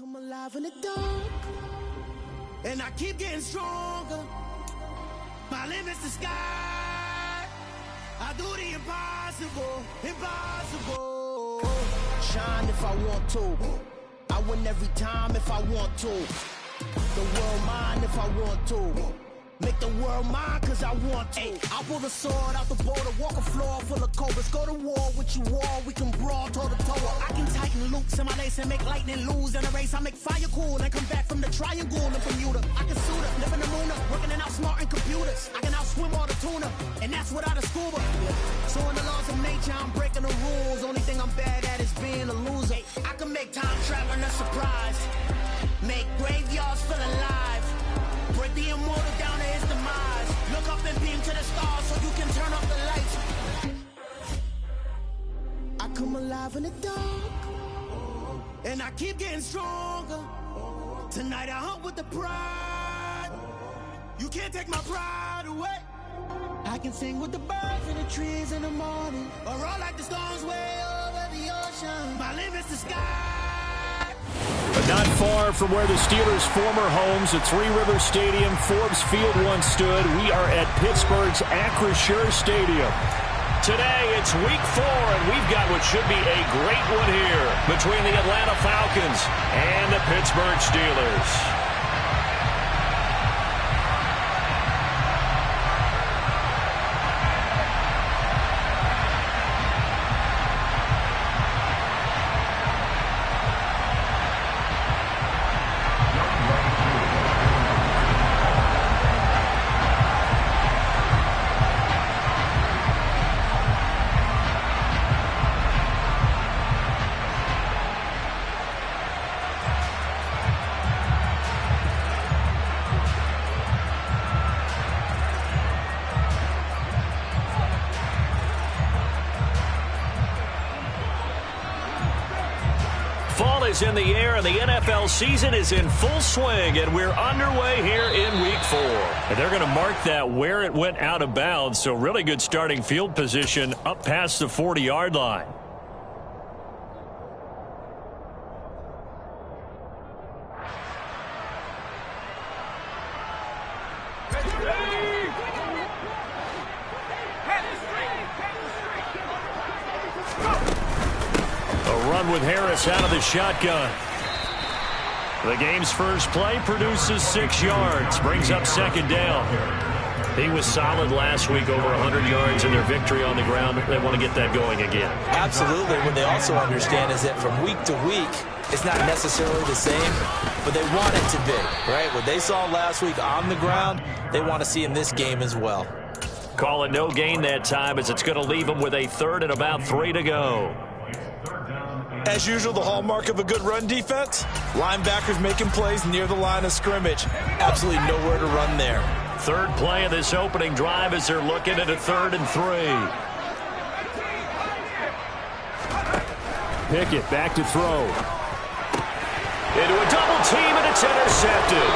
come alive in the dark, and I keep getting stronger. My limit's the sky. I do the impossible, impossible. Shine if I want to. I win every time if I want to. The world mine if I want to. Make the world mine cause I want to. I pull the sword out the border, walk a floor full of cobras. Go to war with you all, we can brawl toe to toe. I can tighten loops in my lace and make lightning lose in a race. I make fire cool and come back from the triangle in Bermuda. I can suit up, live in the moon up, working and outsmarting computers. I can outswim all the tuna, and that's without a scuba. So in the laws of nature, I'm breaking the rules. Only thing I'm bad at is being a loser. I can make time traveling a surprise, make graveyards feel alive, break the immortal down to his demise. Look up and beam to the stars so you can turn off the lights. I come alive in the dark, and I keep getting stronger. Tonight I hunt with the pride. You can't take my pride away. I can sing with the birds and the trees in the morning, or roll like the storms way over the ocean. My limit's the sky. But not far from where the Steelers' former homes at Three Rivers Stadium, Forbes Field once stood, we are at Pittsburgh's Acrisure Stadium. Today, it's Week 4, and we've got what should be a great one here between the Atlanta Falcons and the Pittsburgh Steelers. Fall is in the air, and the NFL season is in full swing, and we're underway here in Week 4. And they're going to mark that where it went out of bounds, so really good starting field position up past the 40-yard line. With Harris out of the shotgun. The game's first play produces 6 yards, brings up second down. He was solid last week, over 100 yards in their victory on the ground. They want to get that going again. Absolutely. What they also understand is that from week to week, it's not necessarily the same, but they want it to be, right? What they saw last week on the ground, they want to see in this game as well. Call it no gain that time, as it's going to leave them with a third and about 3 to go. As usual, the hallmark of a good run defense, linebackers making plays near the line of scrimmage. Absolutely nowhere to run there. Third play of this opening drive as they're looking at a 3rd and 3. Pickett back to throw. Into a double team, and it's intercepted.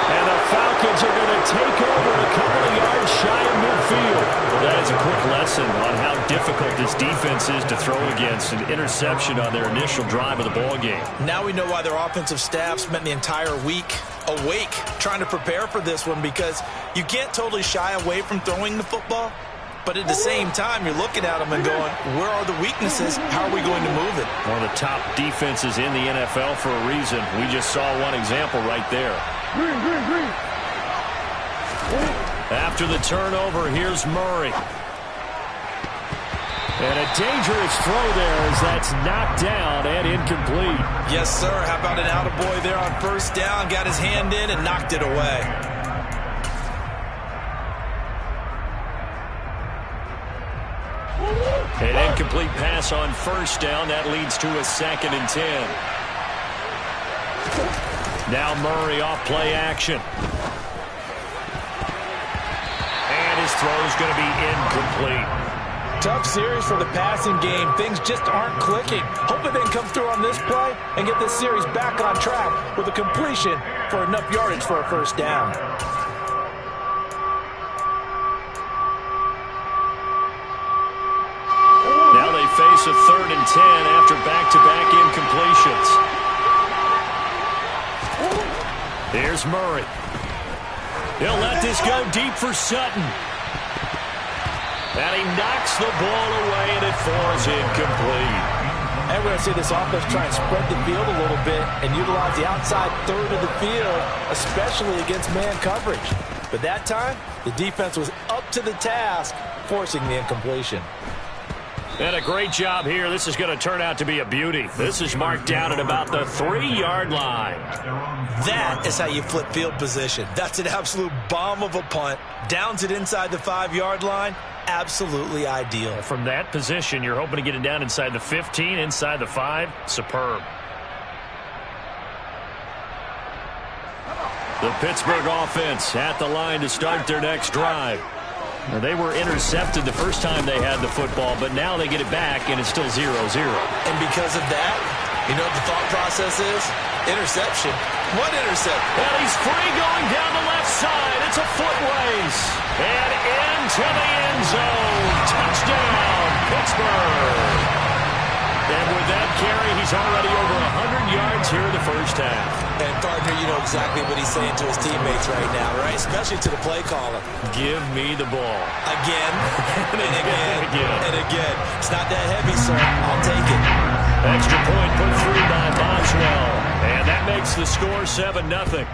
And the Falcons are going to take over a couple of yards shy of midfield. Well, that is a quick lesson on how difficult this defense is to throw against. An interception on their initial drive of the ball game. Now we know why their offensive staff spent the entire week awake trying to prepare for this one, because you can't totally shy away from throwing the football. But at the same time, you're looking at them and going, where are the weaknesses? How are we going to move it? One of the top defenses in the NFL for a reason. We just saw one example right there. After the turnover, here's Murray. And a dangerous throw there as that's knocked down and incomplete. Yes, sir. How about an attaboy there on first down? Got his hand in and knocked it away. An incomplete pass on first down. That leads to a 2nd and 10. Now Murray off play action. And his throw's going to be incomplete. Tough series for the passing game. Things just aren't clicking. Hopefully they can come through on this play and get this series back on track with a completion for enough yardage for a first down. Now they face a 3rd and 10 after back-to-back incompletions. Here's Murray. He'll let this go deep for Sutton. And he knocks the ball away, and it falls incomplete. And we're going to see this offense try and spread the field a little bit and utilize the outside third of the field, especially against man coverage. But that time, the defense was up to the task, forcing the incompletion. And a great job here. This is going to turn out to be a beauty. This is marked down at about the 3-yard line. That is how you flip field position. That's an absolute bomb of a punt. Downs it inside the 5-yard line. Absolutely ideal. From that position, you're hoping to get it down inside the 15, inside the 5. Superb. The Pittsburgh offense at the line to start their next drive. They were intercepted the first time they had the football, but now they get it back, and it's still 0-0. And because of that, you know what the thought process is? Interception. What interception? And he's free going down the left side. It's a foot race. And into the end zone. Touchdown, Pittsburgh. And with that carry, he's already over 100 yards here in the first half. And, partner, you know exactly what he's saying to his teammates right now, right? Especially to the play caller. Give me the ball. Again, and again, and again. It's not that heavy, sir. I'll take it. Extra point put through by Boswell. And that makes the score 7-0.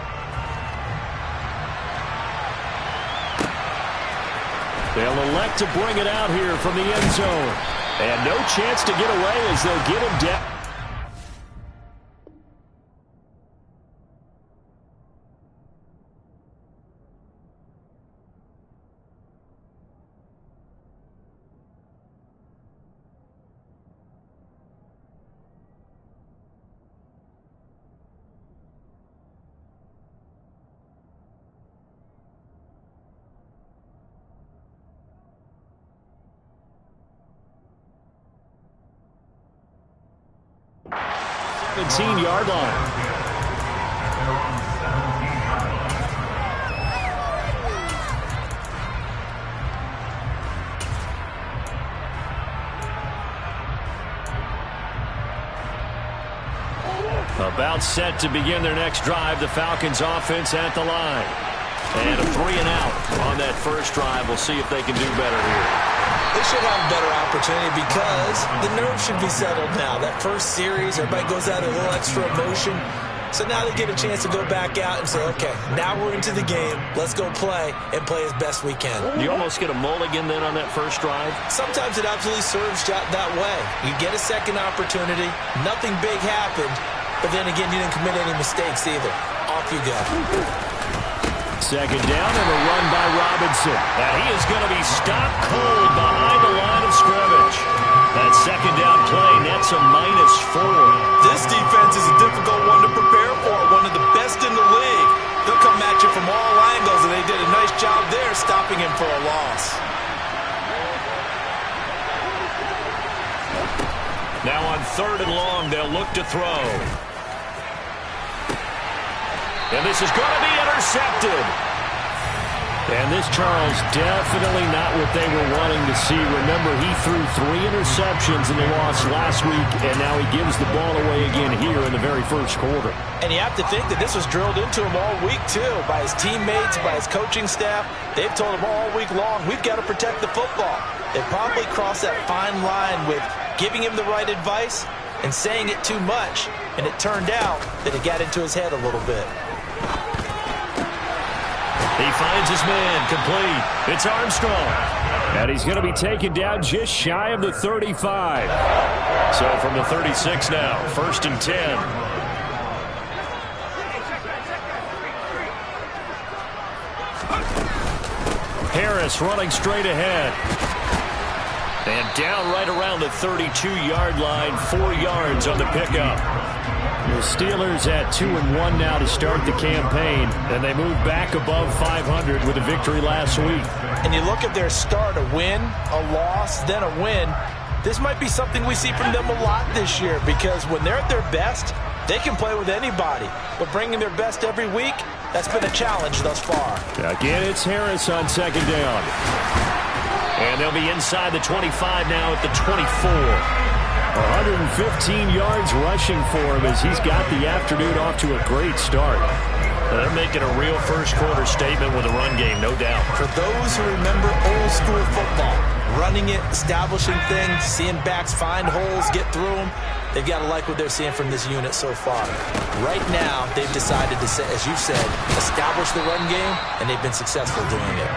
They'll elect to bring it out here from the end zone. And no chance to get away as they'll get him down. Yard line. About set to begin their next drive. The Falcons offense at the line. And a 3-and-out on that first drive. We'll see if they can do better here. They should have a better opportunity because the nerves should be settled now. That first series, everybody goes out a little extra emotion. So now they get a chance to go back out and say, okay, now we're into the game. Let's go play and play as best we can. You almost get a mulligan then on that first drive? Sometimes it absolutely serves that way. You get a second opportunity. Nothing big happened. But then again, you didn't commit any mistakes either. Off you go. Second down and a run by Robinson. And he is going to be stopped cold behind the line of scrimmage. That second down play nets a -4. This defense is a difficult one to prepare for. One of the best in the league. They'll come at you from all angles, and they did a nice job there stopping him for a loss. Now on 3rd and long, they'll look to throw. And this is going to be intercepted. And this, Charles, definitely not what they were wanting to see. Remember, he threw 3 interceptions in the loss last week, and now he gives the ball away again here in the very first quarter. And you have to think that this was drilled into him all week, too, by his teammates, by his coaching staff. They've told him all week long, we've got to protect the football. They probably crossed that fine line with giving him the right advice and saying it too much, and it turned out that it got into his head a little bit. He finds his man, complete. It's Armstrong. And he's going to be taken down just shy of the 35. So from the 36 now, 1st and 10. Harris running straight ahead. And down right around the 32-yard line, 4 yards on the pickup. The Steelers at 2-1 now to start the campaign, and they move back above 500 with a victory last week. And you look at their start, a win, a loss, then a win. This might be something we see from them a lot this year because when they're at their best, they can play with anybody. But bringing their best every week, that's been a challenge thus far. Again, it's Harris on 2nd down. And they'll be inside the 25 now at the 24. 115 yards rushing for him as he's got the afternoon off to a great start. They're making a real first-quarter statement with a run game, no doubt. For those who remember old-school football, running it, establishing things, seeing backs find holes, get through them, they've got to like what they're seeing from this unit so far. Right now, they've decided to, as you said, establish the run game, and they've been successful doing it.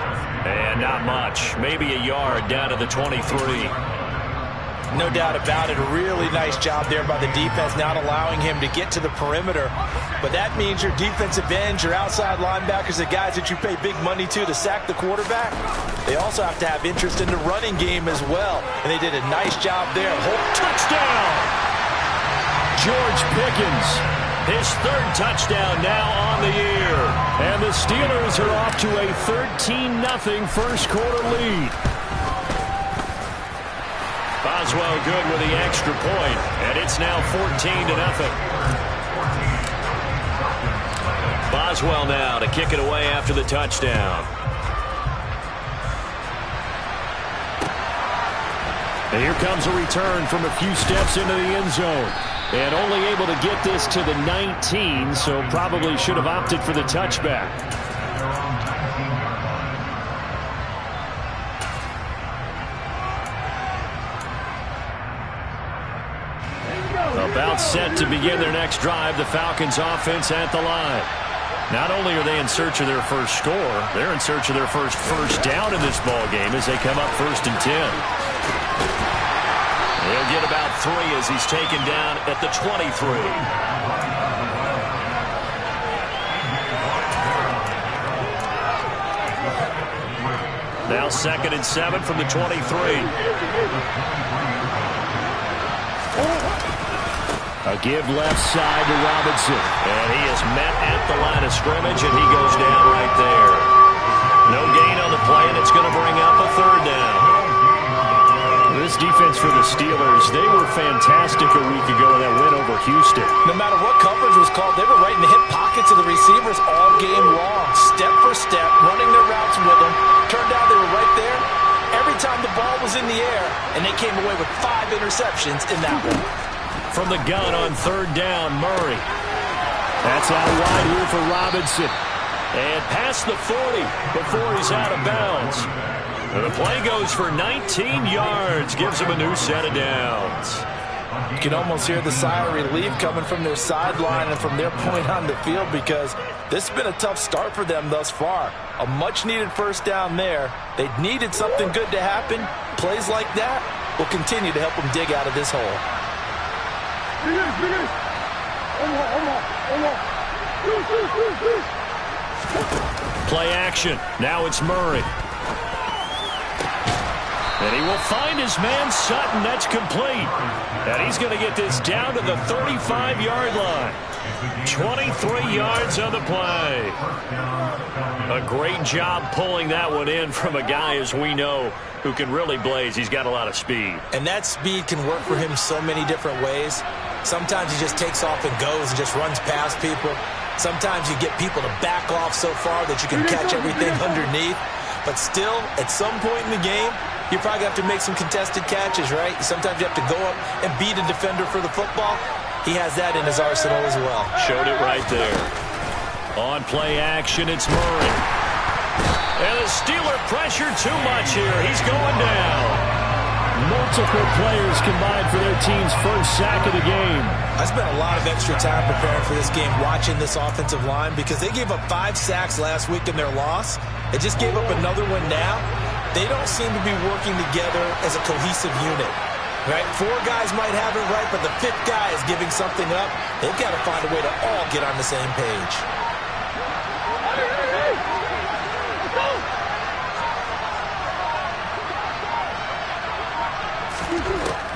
And not much. Maybe a yard down to the 23. No doubt about it. A really nice job there by the defense, not allowing him to get to the perimeter. But that means your defensive ends, your outside linebackers, the guys that you pay big money to sack the quarterback, they also have to have interest in the running game as well. And they did a nice job there. Touchdown! George Pickens, his third touchdown now on the year. And the Steelers are off to a 13-0 first-quarter lead. Boswell good with the extra point, and it's now 14-0. Boswell now to kick it away after the touchdown. And here comes a return from a few steps into the end zone. And only able to get this to the 19, so probably should have opted for the touchback. About set to begin their next drive, the Falcons offense at the line. Not only are they in search of their first score, they're in search of their first down in this ball game as they come up 1st and 10. He'll get about 3 as he's taken down at the 23. Now 2nd and 7 from the 23. A give left side to Robinson. And he is met at the line of scrimmage, and he goes down right there. No gain on the play, and it's going to bring up a 3rd down. This defense for the Steelers, they were fantastic a week ago in that win over Houston. No matter what coverage was called, they were right in the hip pockets of the receivers all game long. Step for step, running their routes with them. Turned out they were right there every time the ball was in the air, and they came away with 5 interceptions in that one. From the gun on 3rd down, Murray. That's out wide here for Robinson. And past the 40 before he's out of bounds. And the play goes for 19 yards. Gives him a new set of downs. You can almost hear the sigh of relief coming from their sideline and from their point on the field because this has been a tough start for them thus far. A much-needed 1st down there. They needed something good to happen. Plays like that will continue to help them dig out of this hole. Play action. Now it's Murray. And he will find his man Sutton. That's complete. And he's going to get this down to the 35-yard line. 23 yards on the play. A great job pulling that one in from a guy, as we know, who can really blaze. He's got a lot of speed. And that speed can work for him so many different ways. Sometimes he just takes off and goes and just runs past people. Sometimes you get people to back off so far that you can catch everything underneath. But still, at some point in the game, you probably have to make some contested catches, right? Sometimes you have to go up and beat a defender for the football. He has that in his arsenal as well. Showed it right there. On play action, it's Murray. And the Steeler pressure too much here. He's going down. Multiple players combined for their team's first sack of the game. I spent a lot of extra time preparing for this game, watching this offensive line, because they gave up 5 sacks last week in their loss. They just gave up another one now. They don't seem to be working together as a cohesive unit. Right? 4 guys might have it right, but the 5th guy is giving something up. They've got to find a way to all get on the same page.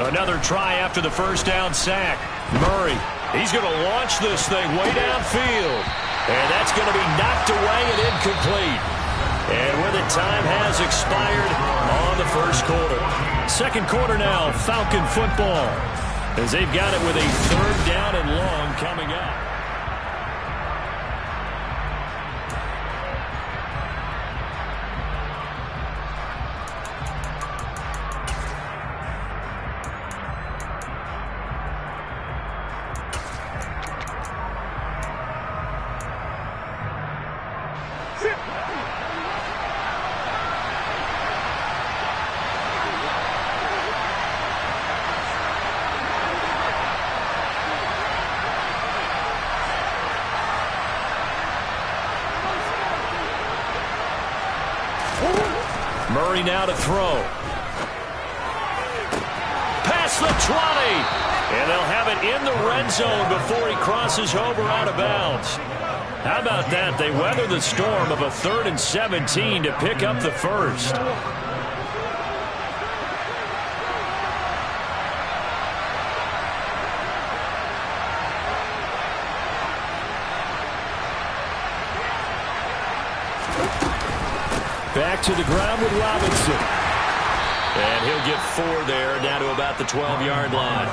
Another try after the first down sack. Murray, he's going to launch this thing way downfield. And that's going to be knocked away and incomplete. And with it, time has expired on the first quarter. Second quarter now, Falcon football, as they've got it with a 3rd down and long coming up. Murray now to throw. Past the 20. And they'll have it in the red zone before he crosses over out of bounds. How about that? They weather the storm of a 3rd and 17 to pick up the first. Back to the ground with Robinson. And he'll get 4 there, down to about the 12-yard line.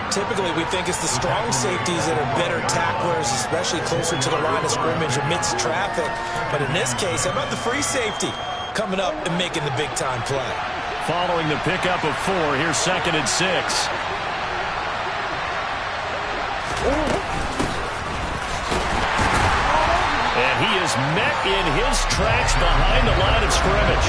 Typically, we think it's the strong safeties that are better tacklers, especially closer to the line of scrimmage amidst traffic. But in this case, how about the free safety coming up and making the big-time play? Following the pickup of 4, here's 2nd and 6. And he is met in his tracks behind the line of scrimmage.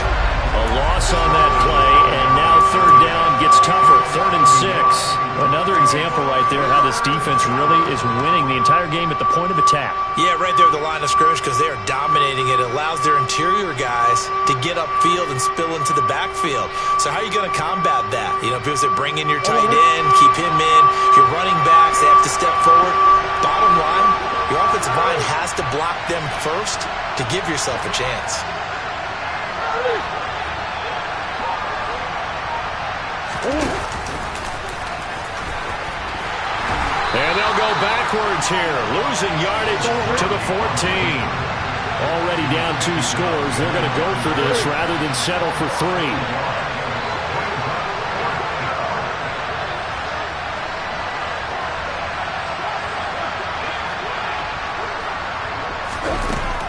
A loss on that play, and now 3rd down gets tougher. 3rd and 6. Another example right there how this defense really is winning the entire game at the point of attack. Yeah, right there at the line of scrimmage because they are dominating it. It allows their interior guys to get upfield and spill into the backfield. So how are you going to combat that? You know, people say bring in your tight end, keep him in. Your running backs, they have to step forward. Bottom line, your offensive line has to block them first to give yourself a chance. And they'll go backwards here, losing yardage to the 14. Already down 2 scores. They're going to go for this rather than settle for 3.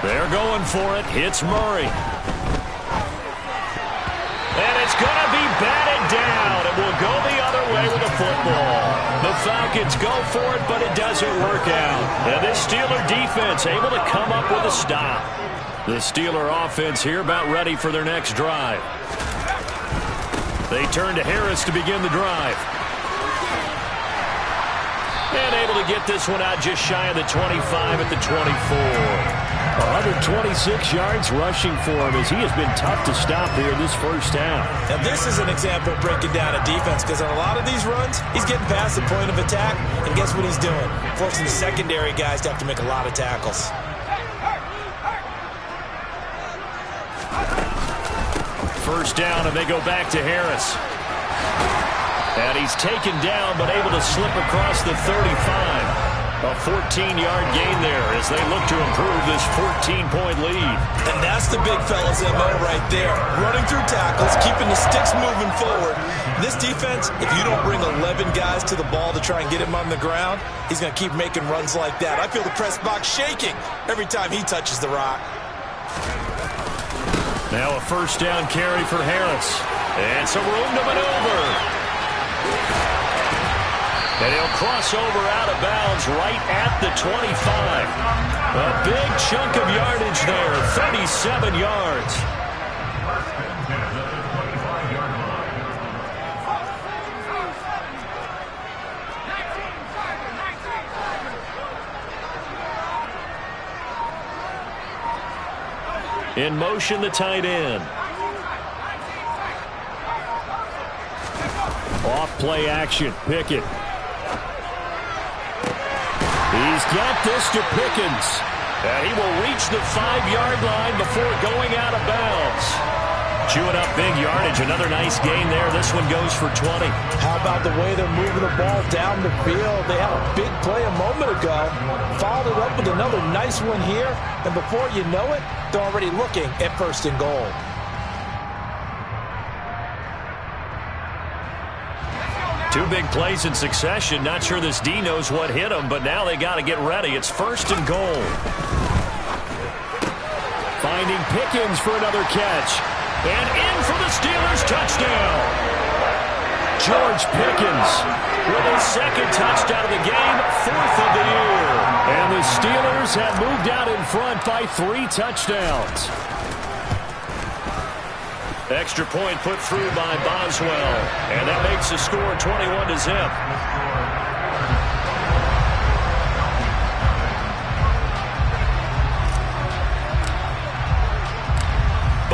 They're going for it. Hits Murray. And it's going to be batted down. It will go the other way with the football. The Falcons go for it, but it doesn't work out. And this Steeler defense able to come up with a stop. The Steeler offense here about ready for their next drive. They turn to Harris to begin the drive. And able to get this one out just shy of the 25 at the 24. 126 yards rushing for him as he has been tough to stop here this first half. Now this is an example of breaking down a defense because on a lot of these runs, he's getting past the point of attack, and guess what he's doing? Forcing the secondary guys to have to make a lot of tackles. First down, and they go back to Harris. And he's taken down, but able to slip across the 35. A 14-yard gain there as they look to improve this 14-point lead. And that's the big fella's MO right there. Running through tackles, keeping the sticks moving forward. This defense, if you don't bring 11 guys to the ball to try and get him on the ground, he's going to keep making runs like that. I feel the press box shaking every time he touches the rock. Now a first down carry for Harris. And some room to maneuver. And he'll cross over out of bounds right at the 25. A big chunk of yardage there, 37 yards. In motion, the tight end. Off play action, Pickett. He's got this to Pickens. And he will reach the 5-yard line before going out of bounds. Chewing up big yardage. Another nice gain there. This one goes for 20. How about the way they're moving the ball down the field? They had a big play a moment ago. Followed it up with another nice one here. And before you know it, they're already looking at 1st and goal. Two big plays in succession. Not sure this D knows what hit him, but now they got to get ready. It's 1st and goal. Finding Pickens for another catch. And in for the Steelers touchdown. George Pickens with his 2nd touchdown of the game, 4th of the year. And the Steelers have moved out in front by 3 touchdowns. Extra point put through by Boswell. And that makes the score 21-0.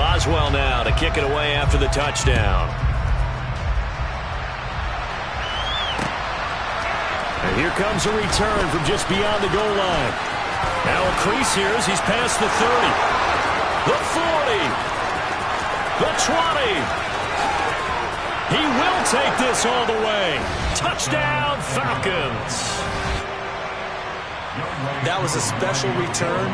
Boswell now to kick it away after the touchdown. And here comes a return from just beyond the goal line. Now a crease here as he's past the 30. The 40. The 20. He will take this all the way. Touchdown, Falcons. That was a special return,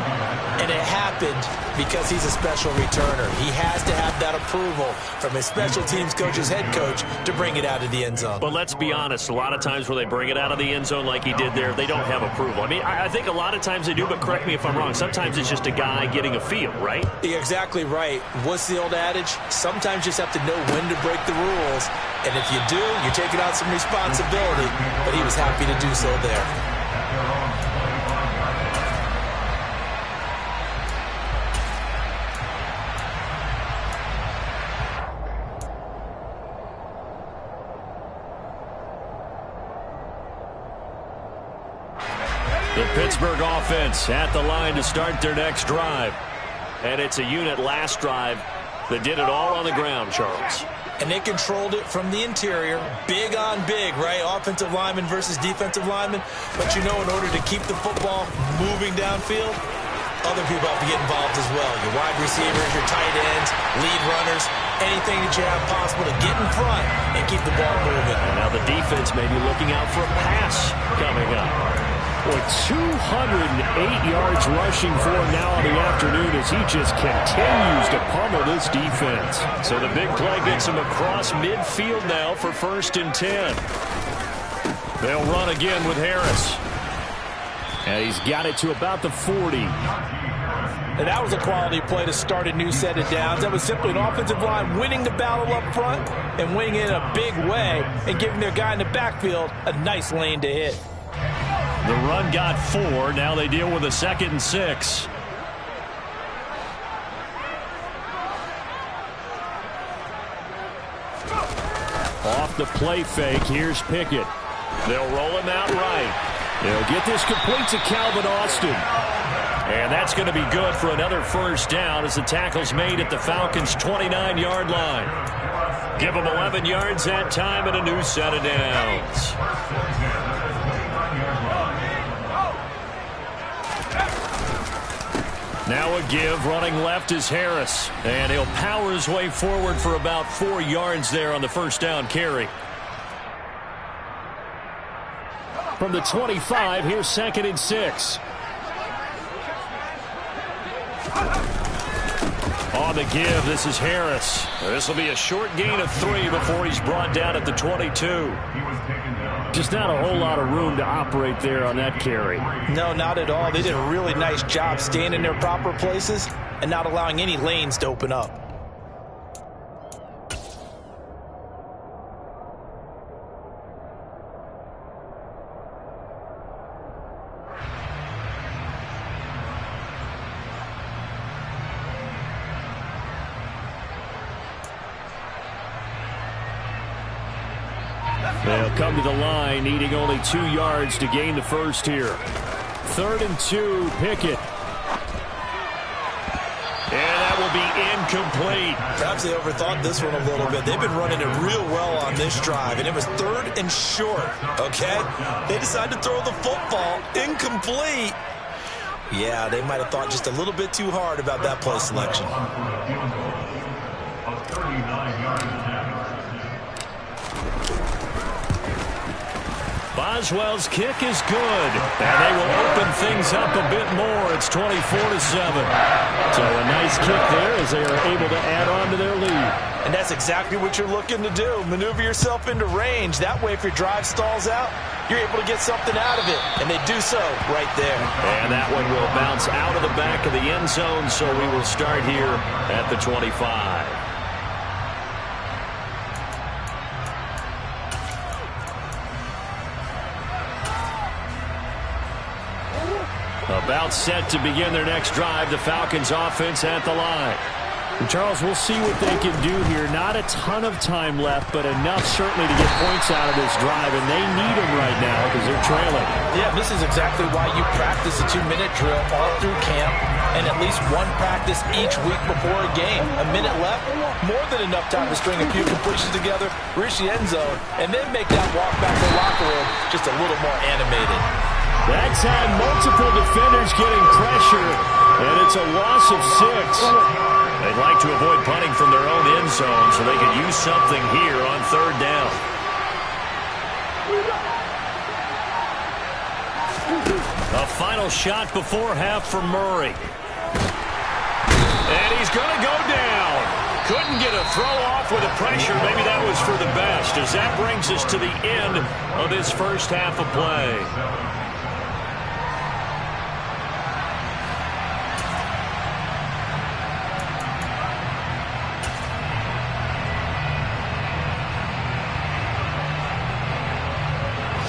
and it happened because he's a special returner. He has to have that approval from his special teams coach's head coach to bring it out of the end zone. But let's be honest, a lot of times where they bring it out of the end zone like he did there, they don't have approval. I mean, I think a lot of times they do, but correct me if I'm wrong. Sometimes it's just a guy getting a feel, right? You're exactly right. What's the old adage? Sometimes you just have to know when to break the rules, and if you do, you're taking on some responsibility, but he was happy to do so there. The Pittsburgh offense at the line to start their next drive. And it's a unit last drive that did it all on the ground, Charles. And they controlled it from the interior. Big on big, right? Offensive lineman versus defensive lineman. But you know, in order to keep the football moving downfield, other people have to get involved as well. Your wide receivers, your tight ends, lead runners, anything that you have possible to get in front and keep the ball moving. And now the defense may be looking out for a pass coming up. With 208 yards rushing for him now in the afternoon as he just continues to pummel this defense. So the big play gets him across midfield now for 1st and 10. They'll run again with Harris. And he's got it to about the 40. And that was a quality play to start a new set of downs. That was simply an offensive line winning the battle up front and winning it in a big way and giving their guy in the backfield a nice lane to hit. The run got 4. Now they deal with a 2nd and 6. Off the play fake. Here's Pickett. They'll roll him out right. They'll get this complete to Calvin Austin. And that's going to be good for another 1st down as the tackle's made at the Falcons' 29-yard line. Give them 11 yards that time and a new set of downs. Now a give, running left is Harris. And he'll power his way forward for about 4 yards there on the 1st down carry. From the 25, here's 2nd and 6. On the give, this is Harris. This will be a short gain of 3 before he's brought down at the 22. Just not a whole lot of room to operate there on that carry. No, not at all. They did a really nice job staying in their proper places and not allowing any lanes to open up. They'll come to the line, needing only 2 yards to gain the 1st here. 3rd and 2, Pickett. And that will be incomplete. Perhaps they overthought this one a little bit. They've been running it real well on this drive, and it was 3rd and short, okay? They decided to throw the football incomplete. Yeah, they might have thought just a little bit too hard about that play selection. Boswell's kick is good, and they will open things up a bit more. It's 24-7. So a nice kick there as they are able to add on to their lead. And that's exactly what you're looking to do. Maneuver yourself into range. That way, if your drive stalls out, you're able to get something out of it. And they do so right there. And that one will bounce out of the back of the end zone, so we will start here at the 25. About set to begin their next drive, the Falcons offense at the line. And Charles, we'll see what they can do here. Not a ton of time left, but enough certainly to get points out of this drive, and they need them right now because they're trailing. Yeah, this is exactly why you practice a 2-minute drill all through camp and at least one practice each week before a game. A minute left, more than enough time to string a few completions together, reach the end zone, and then make that walk back to the locker room just a little more animated. That's had multiple defenders getting pressure, and it's a loss of 6. They'd like to avoid punting from their own end zone so they can use something here on 3rd down. A final shot before half for Murray. And he's going to go down. Couldn't get a throw off with the pressure. Maybe that was for the best, as that brings us to the end of this first half of play.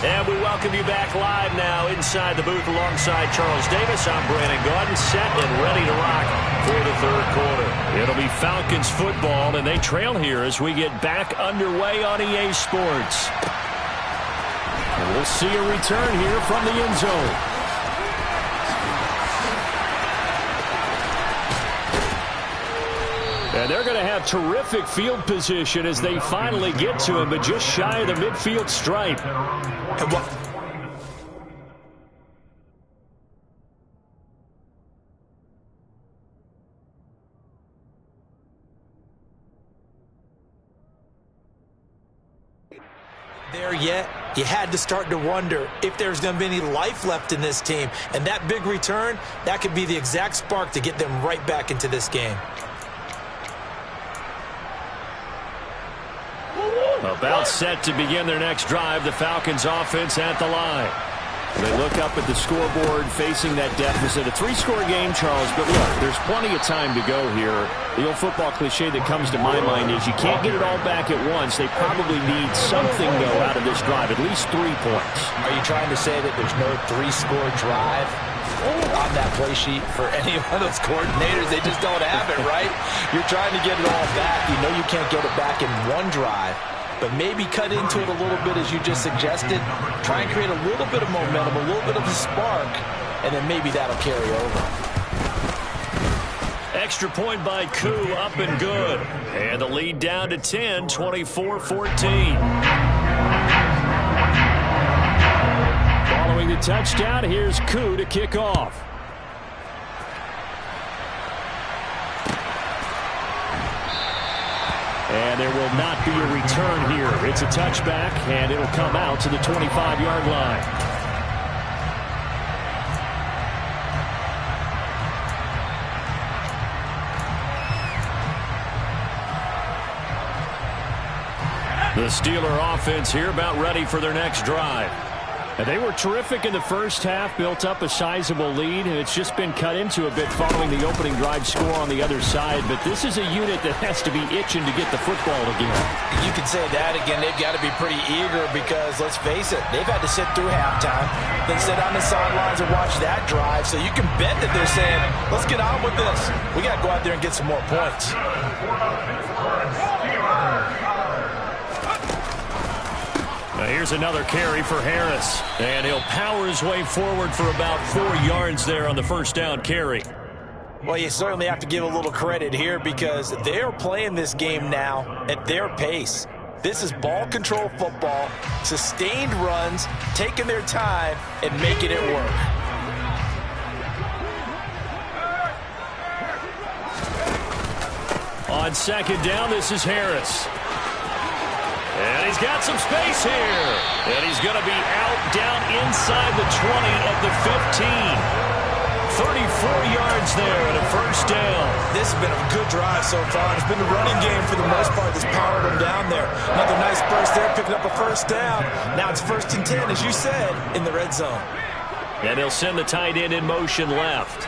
And we welcome you back live now inside the booth alongside Charles Davis. I'm Brandon Gaudin, set and ready to rock for the 3rd quarter. It'll be Falcons football, and they trail here as we get back underway on EA Sports. And we'll see a return here from the end zone. And they're going to have terrific field position as they finally get to him, but just shy of the midfield stripe. And what? There yet, you had to start to wonder if there's going to be any life left in this team. And that big return, that could be the exact spark to get them right back into this game. About set to begin their next drive, the Falcons offense at the line. They look up at the scoreboard facing that deficit. A 3-score game, Charles, but look, there's plenty of time to go here. The old football cliche that comes to my mind is you can't get it all back at once. They probably need something, though, out of this drive, at least 3 points. Are you trying to say that there's no 3-score drive on that play sheet for any one of those coordinators? They just don't have it, right? You're trying to get it all back. You know you can't get it back in one drive. But maybe cut into it a little bit as you just suggested. Try and create a little bit of momentum, a little bit of a spark, and then maybe that'll carry over. Extra point by Koo, up and good. And the lead down to 10, 24-14. Following the touchdown, here's Koo to kick off. And there will not be a return here. It's a touchback, and it'll come out to the 25-yard line. The Steeler offense here about ready for their next drive. And they were terrific in the first half, built up a sizable lead, and it's just been cut into a bit following the opening drive score on the other side. But this is a unit that has to be itching to get the football again. You could say that again. They've got to be pretty eager because, let's face it, they've had to sit through halftime, then sit on the sidelines and watch that drive. So you can bet that they're saying, let's get on with this. We got to go out there and get some more points. Now here's another carry for Harris. And he'll power his way forward for about 4 yards there on the first down carry. Well, you certainly have to give a little credit here because they're playing this game now at their pace. This is ball control football, sustained runs, taking their time and making it work. On second down, this is Harris. And he's got some space here. And he's going to be out down inside the 20 of the 15. 34 yards there and a first down. This has been a good drive so far. It's been the running game for the most part that's powered them down there. Another nice burst there, picking up a first down. Now it's 1st and 10, as you said, in the red zone. And he'll send the tight end in motion left.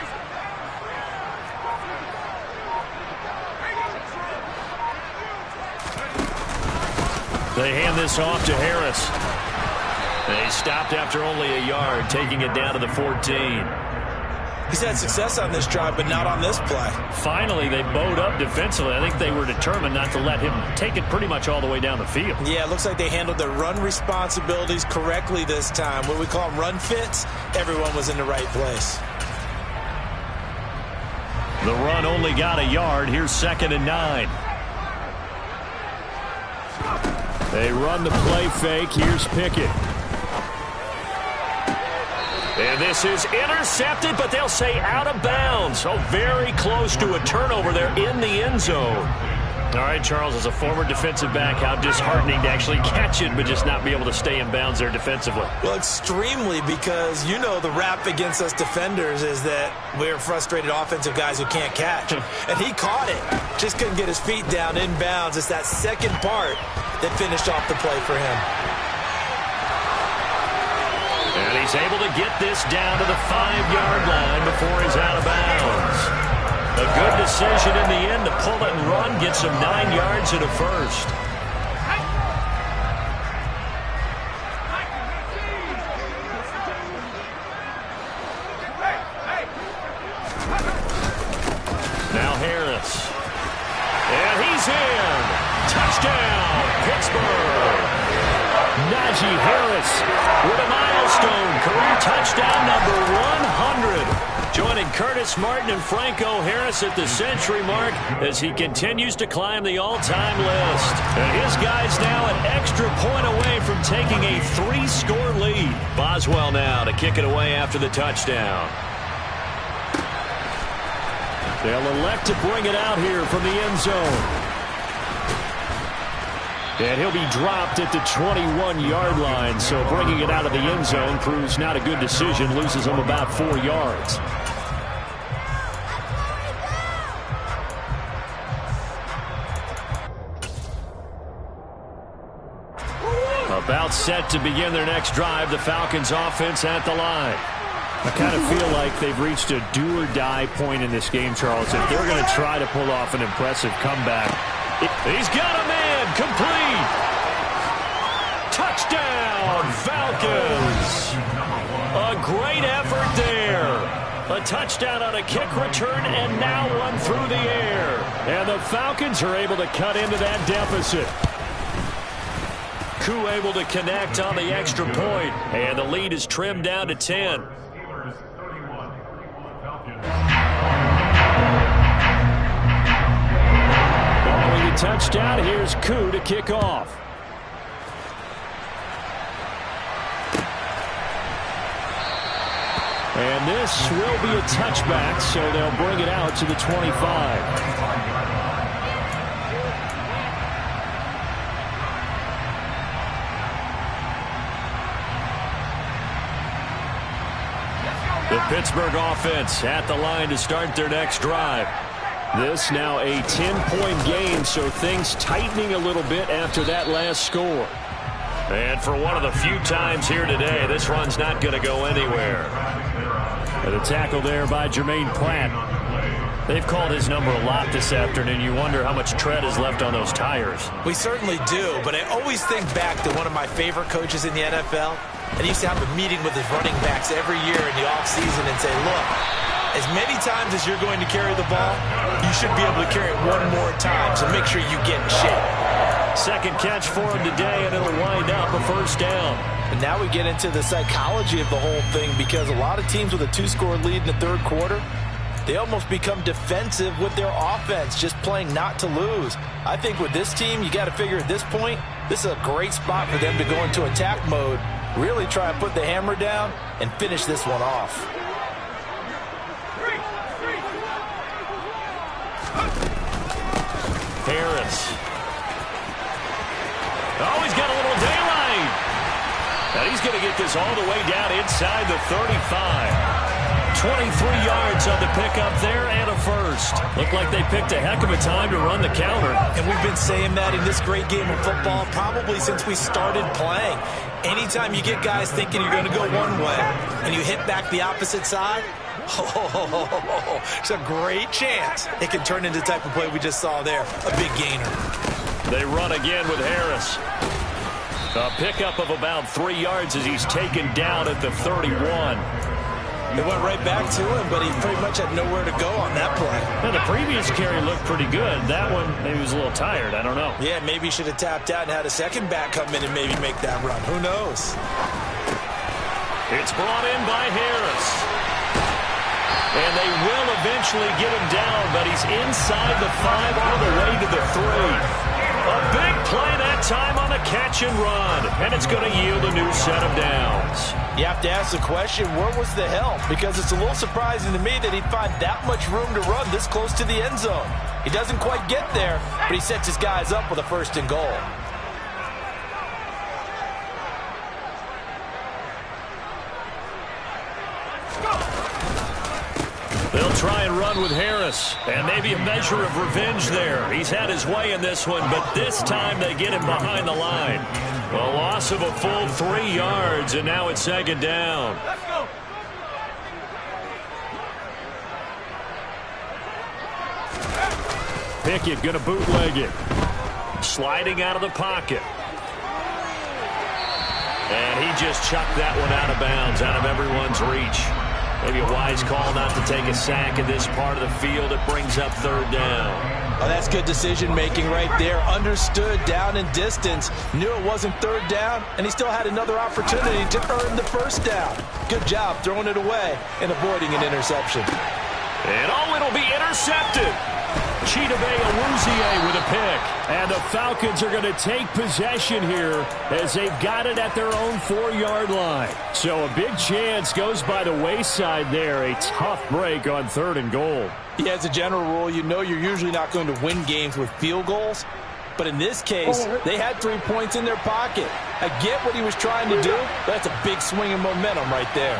They hand this off to Harris. They stopped after only a yard, taking it down to the 14. He's had success on this drive, but not on this play. Finally, they bowed up defensively. I think they were determined not to let him take it pretty much all the way down the field. Yeah, it looks like they handled their run responsibilities correctly this time. What we call run fits, everyone was in the right place. The run only got a yard. Here's 2nd and 9. They run the play fake. Here's Pickett. And this is intercepted, but they'll say out of bounds. So very close to a turnover there in the end zone. All right, Charles, as a former defensive back, how disheartening to actually catch it, but just not be able to stay in bounds there defensively. Well, extremely, because you know the rap against us defenders is that we're frustrated offensive guys who can't catch. And he caught it. Just couldn't get his feet down in bounds. It's that second part that finished off the play for him. And he's able to get this down to the 5-yard line before he's out of bounds. A good decision in the end to pull it and run, gets him 9 yards and a first. Now Harris. And he's in. Touchdown, Pittsburgh. Najee Harris with a milestone career touchdown number 100. Joining Curtis Martin and Franco Harris at the century mark as he continues to climb the all-time list. And his guys now an extra point away from taking a 3-score lead. Boswell now to kick it away after the touchdown. They'll elect to bring it out here from the end zone. And he'll be dropped at the 21-yard line, so bringing it out of the end zone proves not a good decision, loses him about 4 yards. About set to begin their next drive, the Falcons offense at the line. I kind of feel like they've reached a do-or-die point in this game, Charles. If they're going to try to pull off an impressive comeback, he's got a man complete. Touchdown, Falcons. A great effort there. A touchdown on a kick return and now one through the air. And the Falcons are able to cut into that deficit. Koo able to connect on the extra point. And the lead is trimmed down to 10. Following the touchdown, here's Koo to kick off. And this will be a touchback, so they'll bring it out to the 25. The Pittsburgh offense at the line to start their next drive. This now a 10-point game, so things tightening a little bit after that last score. And for one of the few times here today, this run's not going to go anywhere. And a tackle there by Jermaine Pratt. They've called his number a lot this afternoon. You wonder how much tread is left on those tires. We certainly do, but I always think back to one of my favorite coaches in the NFL. And he used to have a meeting with his running backs every year in the offseason and say, look, as many times as you're going to carry the ball, you should be able to carry it one more time, so make sure you get in shape. Second catch for him today, and it'll wind up a first down. And now we get into the psychology of the whole thing, because a lot of teams with a 2-score lead in the third quarter, they almost become defensive with their offense, just playing not to lose. I think with this team, you got to figure at this point, this is a great spot for them to go into attack mode, really try and put the hammer down and finish this one off. Harris. Oh, he's got a little daylight. And he's going to get this all the way down inside the 35. 23 yards on the pickup there and a first. Looked like they picked a heck of a time to run the counter. And we've been saying that in this great game of football probably since we started playing. Anytime you get guys thinking you're going to go one way and you hit back the opposite side, it's a great chance it can turn into the type of play we just saw there, a big gainer. They run again with Harris. A pickup of about 3 yards as he's taken down at the 31. It went right back to him, but he pretty much had nowhere to go on that play. Now, the previous carry looked pretty good. That one, maybe he was a little tired. I don't know. Yeah, maybe he should have tapped out and had a second back come in and maybe make that run. Who knows? It's brought in by Harris. And they will eventually get him down, but he's inside the 5 all the way to the 3. A big play that time on the catch and run, and it's going to yield a new set of downs. You have to ask the question, where was the help? Because it's a little surprising to me that he'd find that much room to run this close to the end zone. He doesn't quite get there, but he sets his guys up with a 1st and goal. They'll try and run with Harris, and maybe a measure of revenge there. He's had his way in this one, but this time they get him behind the line. A loss of a full 3 yards, and now it's 2nd down. Let's go. Pickett going to bootleg it. Sliding out of the pocket. And he just chucked that one out of bounds, out of everyone's reach. Maybe a wise call not to take a sack in this part of the field. It brings up 3rd down. Oh, that's good decision-making right there. Understood down and distance. Knew it wasn't 3rd down, and he still had another opportunity to earn the 1st down. Good job throwing it away and avoiding an interception. And it'll be intercepted. Chidobe Awuzie with a pick. And the Falcons are going to take possession here as they've got it at their own 4-yard line. So a big chance goes by the wayside there. A tough break on 3rd and goal. Yeah, as a general rule, you know you're usually not going to win games with field goals. But in this case, they had 3 points in their pocket. I get what he was trying to do, but that's a big swing of momentum right there.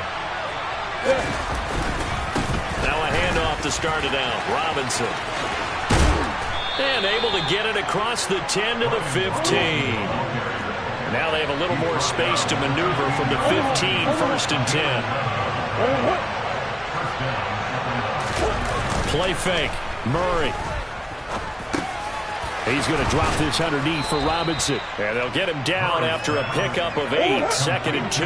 Now a handoff to start it out. Robinson. And able to get it across the 10 to the 15. Now they have a little more space to maneuver from the 15, 1st and 10. Play fake. Murray. He's going to drop this underneath for Robinson. And they'll get him down after a pickup of 8, 2nd and 2.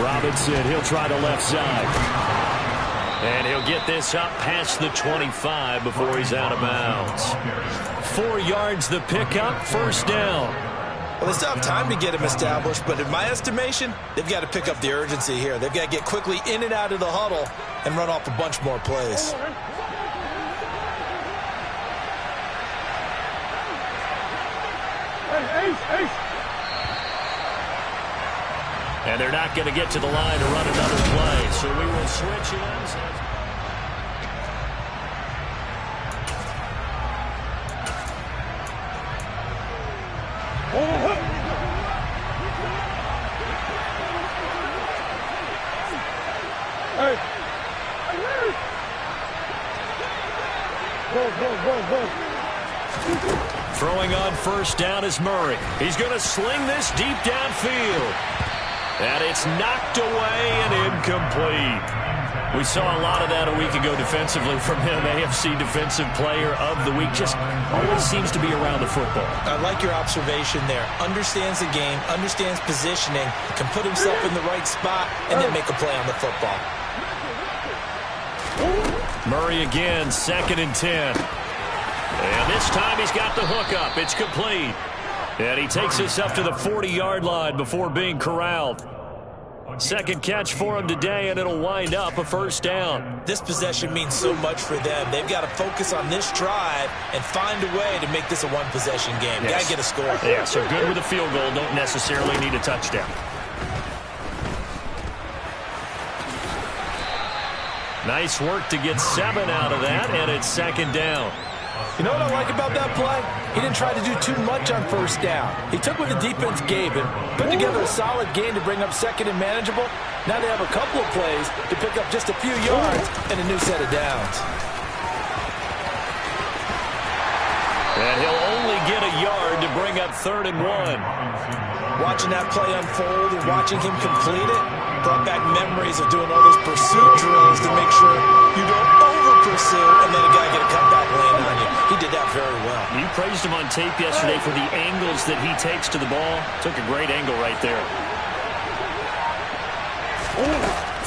Robinson, he'll try the left side. And he'll get this up past the 25 before he's out of bounds. 4 yards the pickup, 1st down. Well, they still have time to get him established, but in my estimation, they've got to pick up the urgency here. They've got to get quickly in and out of the huddle and run off a bunch more plays. And they're not going to get to the line to run another play, so we will switch it. Throwing on 1st down is Murray. He's going to sling this deep downfield. And it's knocked away and incomplete. We saw a lot of that a week ago defensively from him. AFC Defensive Player of the Week. Just always seems to be around the football. I like your observation there. Understands the game, understands positioning, can put himself in the right spot, and then make a play on the football. Murray again, 2nd and 10. And this time he's got the hook up. It's complete. And he takes us up to the 40-yard line before being corralled. 2nd catch for him today, and it'll wind up a 1st down. This possession means so much for them. They've got to focus on this drive and find a way to make this a one-possession game. Yes. Got to get a score. Yeah, so good with a field goal. Don't necessarily need a touchdown. Nice work to get 7 out of that, and it's 2nd down. You know what I like about that play? He didn't try to do too much on 1st down. He took what the defense gave him, put together a solid game to bring up 2nd and manageable. Now they have a couple of plays to pick up just a few yards and a new set of downs. And he'll only get a yard to bring up 3rd and 1. Watching that play unfold and watching him complete it brought back memories of doing all those pursuit drills to make sure you don't overpay pursue, and let a guy get a cutback land on you. He did that very well. You praised him on tape yesterday for the angles that he takes to the ball. Took a great angle right there.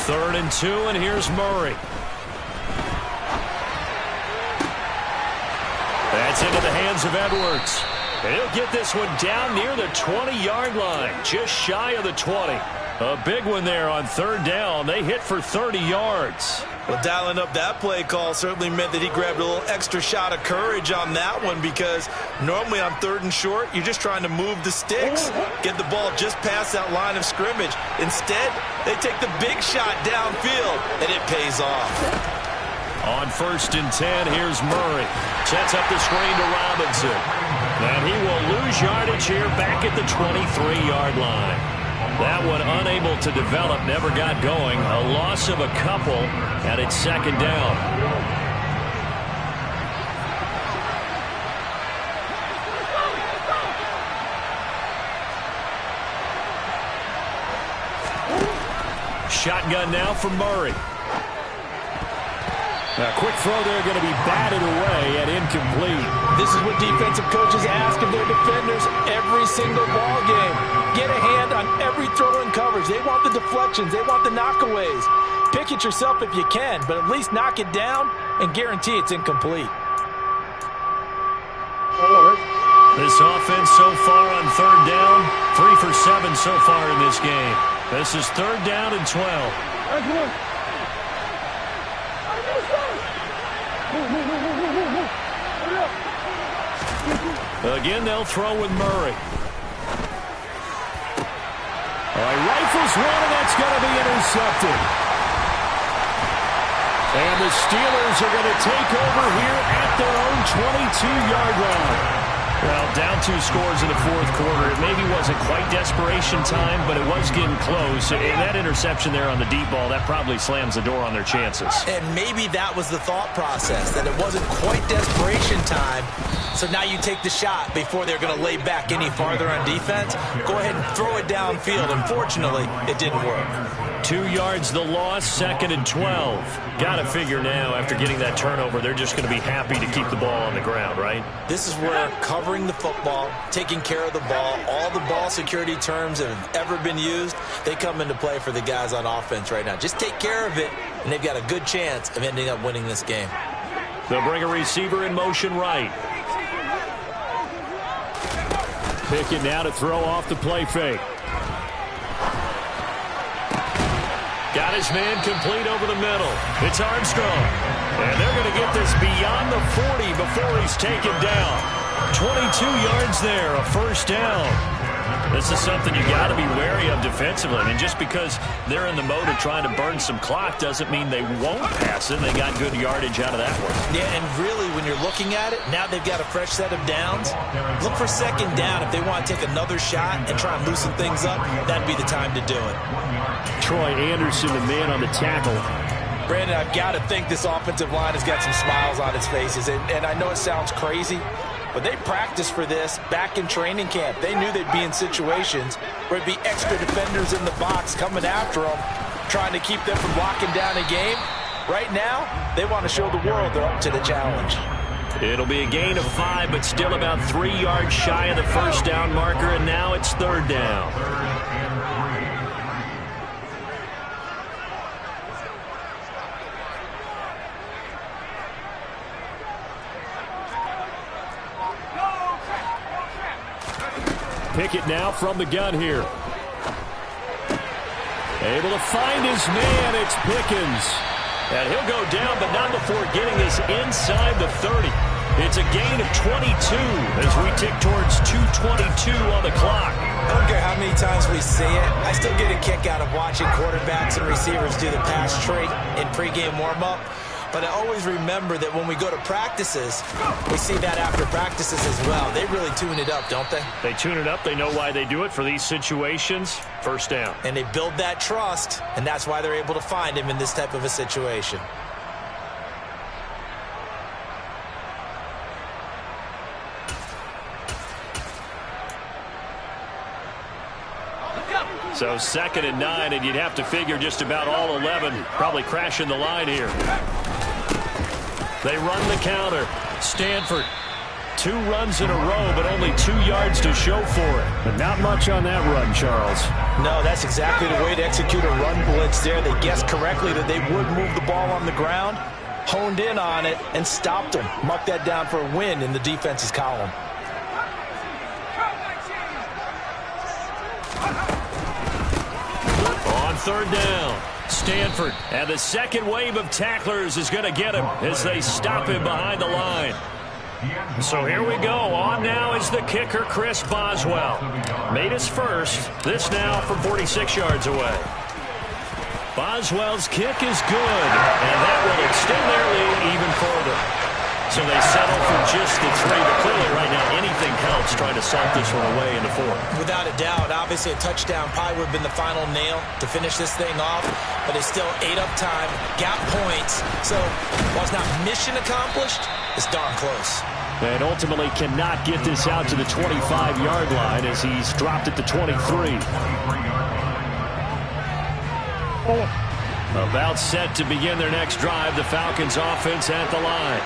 3rd and 2, and here's Murray. That's into the hands of Edwards. He'll get this one down near the 20-yard line, just shy of the 20. A big one there on 3rd down. They hit for 30 yards. Well, dialing up that play call certainly meant that he grabbed a little extra shot of courage on that one, because normally on 3rd and short, you're just trying to move the sticks, get the ball just past that line of scrimmage. Instead, they take the big shot downfield, and it pays off. On 1st and 10, here's Murray. Sets up the screen to Robinson. And he will lose yardage here back at the 23-yard line. That one unable to develop, never got going. A loss of a couple, and it's 2nd down. Shotgun now for Murray. A quick throw there, going to be batted away and incomplete. This is what defensive coaches ask of their defenders every single ball game. Get a hand on every throw in coverage. They want the deflections. They want the knockaways. Pick it yourself if you can, but at least knock it down and guarantee it's incomplete. This offense so far on 3rd down, 3 for 7 so far in this game. This is 3rd down and 12. Again, they'll throw with Murray. All right, rifles one, and that's going to be intercepted. And the Steelers are going to take over here at their own 22-yard line. Well, down 2 scores in the 4th quarter. It maybe wasn't quite desperation time, but it was getting close. And that interception there on the deep ball, that probably slams the door on their chances. And maybe that was the thought process, that it wasn't quite desperation time. So now you take the shot before they're going to lay back any farther on defense. Go ahead and throw it downfield. Unfortunately, it didn't work. 2 yards the loss, 2nd and 12. Got to figure now, after getting that turnover, they're just going to be happy to keep the ball on the ground, right? This is where covering the football, taking care of the ball, all the ball security terms that have ever been used, they come into play for the guys on offense right now. Just take care of it, and they've got a good chance of ending up winning this game. They'll bring a receiver in motion right. Pickett now to throw off the play fake. Got his man complete over the middle. It's Armstrong. And they're going to get this beyond the 40 before he's taken down. 22 yards there, a 1st down. This is something you got to be wary of defensively. I mean, just because they're in the mode of trying to burn some clock doesn't mean they won't pass it. They got good yardage out of that one. Yeah, and really, when you're looking at it, now they've got a fresh set of downs. Look for 2nd down. If they want to take another shot and try and loosen things up, that'd be the time to do it. Troy Anderson, the man on the tackle. Brandon, I've got to think this offensive line has got some smiles on its faces. And I know it sounds crazy, but they practiced for this back in training camp. They knew they'd be in situations where it'd be extra defenders in the box coming after them, trying to keep them from locking down a game. Right now, they want to show the world they're up to the challenge. It'll be a gain of 5, but still about 3 yards shy of the 1st down marker, and now it's 3rd down. Pickett now from the gun here. Able to find his man. It's Pickens. And he'll go down, but not before getting this inside the 30. It's a gain of 22 as we tick towards 2:22 on the clock. I don't care how many times we see it. I still get a kick out of watching quarterbacks and receivers do the pass trade in pregame warm-up. But I always remember that when we go to practices, we see that after practices as well. They really tune it up, don't they? They tune it up. They know why they do it for these situations. 1st down. And they build that trust, and that's why they're able to find him in this type of a situation. So 2nd and 9, and you'd have to figure just about all 11 probably crashing the line here. They run the counter. Stanford, 2 runs in a row, but only 2 yards to show for it. But not much on that run, Charles. No, that's exactly the way to execute a run blitz there. They guessed correctly that they would move the ball on the ground, honed in on it, and stopped them. Mucked that down for a win in the defense's column. On 3rd down, Stanford, and the second wave of tacklers is going to get him as they stop him behind the line. So here we go. On now is the kicker, Chris Boswell. Made his first. This now from 46 yards away. Boswell's kick is good, and that will extend their lead even further. So they settle for just the 3, but clearly right now anything helps trying to salt this one away in the 4th. Without a doubt, obviously a touchdown probably would have been the final nail to finish this thing off, but it's still 8 up time, got points, so while it's not mission accomplished, it's darn close. And ultimately cannot get this out to the 25-yard line as he's dropped it to 23. About set to begin their next drive, the Falcons offense at the line.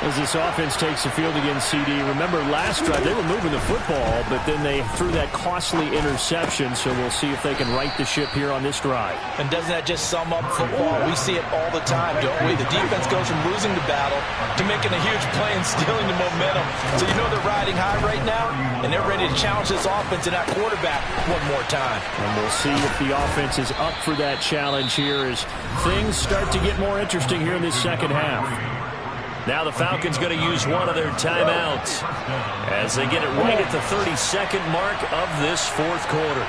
As this offense takes the field against CD, remember last drive they were moving the football, but then they threw that costly interception, so we'll see if they can right the ship here on this drive. And doesn't that just sum up football? We see it all the time, don't we? The defense goes from losing the battle to making a huge play and stealing the momentum. So you know they're riding high right now, and they're ready to challenge this offense and that quarterback one more time. And we'll see if the offense is up for that challenge here as things start to get more interesting here in this second half. Now the Falcons going to use one of their timeouts as they get it right at the 32nd mark of this 4th quarter.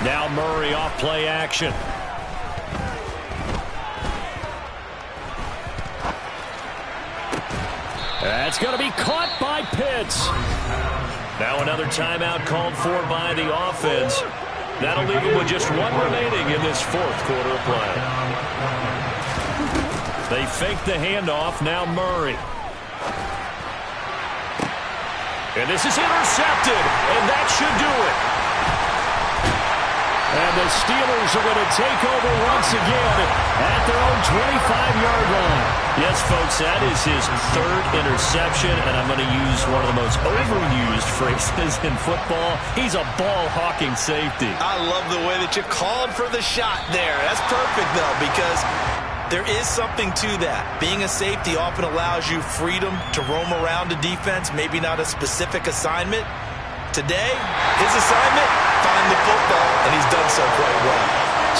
Now Murray off play action. That's going to be caught by Pitts. Now another timeout called for by the offense. That'll leave him with just 1 remaining in this 4th quarter of play. They fake the handoff. Now Murray. And this is intercepted, and that should do it. And the Steelers are going to take over once again at their own 25-yard line. Yes, folks, that is his 3rd interception, and I'm going to use one of the most overused phrases in football. He's a ball-hawking safety. I love the way that you called for the shot there. That's perfect, though, because there is something to that. Being a safety often allows you freedom to roam around the defense, maybe not a specific assignment. Today, his assignment, find the football, and he's done so quite well.